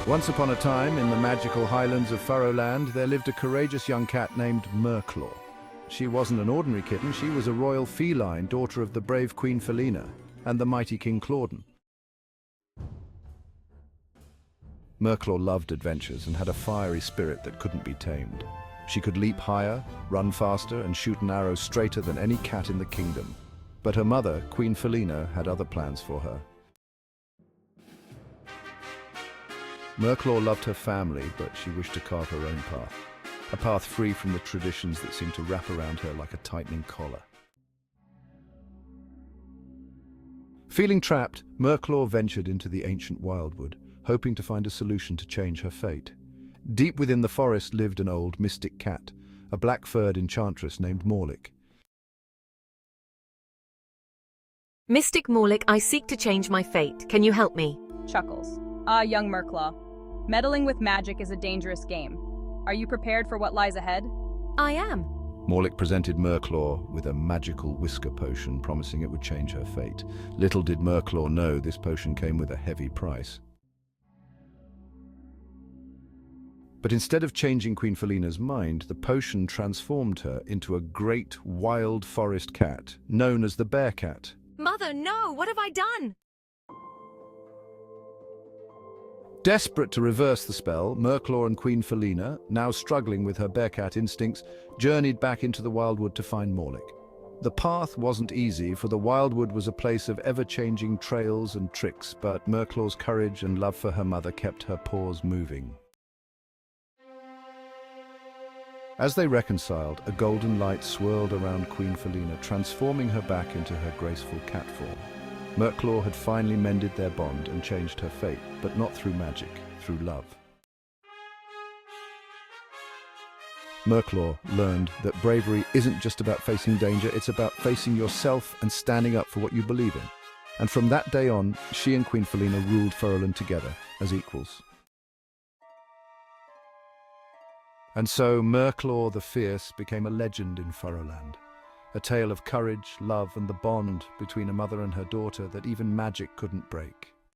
Once upon a time, in the magical highlands of Furrowland, there lived a courageous young cat named Merclaw. She wasn't an ordinary kitten, she was a royal feline, daughter of the brave Queen Felina and the mighty King Claudan. Merclaw loved adventures and had a fiery spirit that couldn't be tamed. She could leap higher, run faster, and shoot an arrow straighter than any cat in the kingdom. But her mother, Queen Felina, had other plans for her. Merclaw loved her family, but she wished to carve her own path. A path free from the traditions that seemed to wrap around her like a tightening collar. Feeling trapped, Merclaw ventured into the ancient wildwood, hoping to find a solution to change her fate. Deep within the forest lived an old mystic cat, a black-furred enchantress named Morlick. Mystic Morlick, I seek to change my fate. Can you help me? Chuckles. Ah, young Merclaw. Meddling with magic is a dangerous game. Are you prepared for what lies ahead? I am. Morlick presented Merclaw with a magical whisker potion, promising it would change her fate. Little did Merclaw know this potion came with a heavy price. But instead of changing Queen Felina's mind, the potion transformed her into a great wild forest cat, known as the Bear Cat. Mother, no! What have I done? Desperate to reverse the spell, Merclaw and Queen Felina, now struggling with her bearcat instincts, journeyed back into the wildwood to find Morlick. The path wasn't easy, for the wildwood was a place of ever-changing trails and tricks, but Merclaw's courage and love for her mother kept her paws moving. As they reconciled, a golden light swirled around Queen Felina, transforming her back into her graceful cat form. Merclaw had finally mended their bond and changed her fate, but not through magic, through love. Merclaw learned that bravery isn't just about facing danger, it's about facing yourself and standing up for what you believe in. And from that day on, she and Queen Felina ruled Furrowland together as equals. And so Merclaw the Fierce became a legend in Furrowland. A tale of courage, love, and the bond between a mother and her daughter that even magic couldn't break.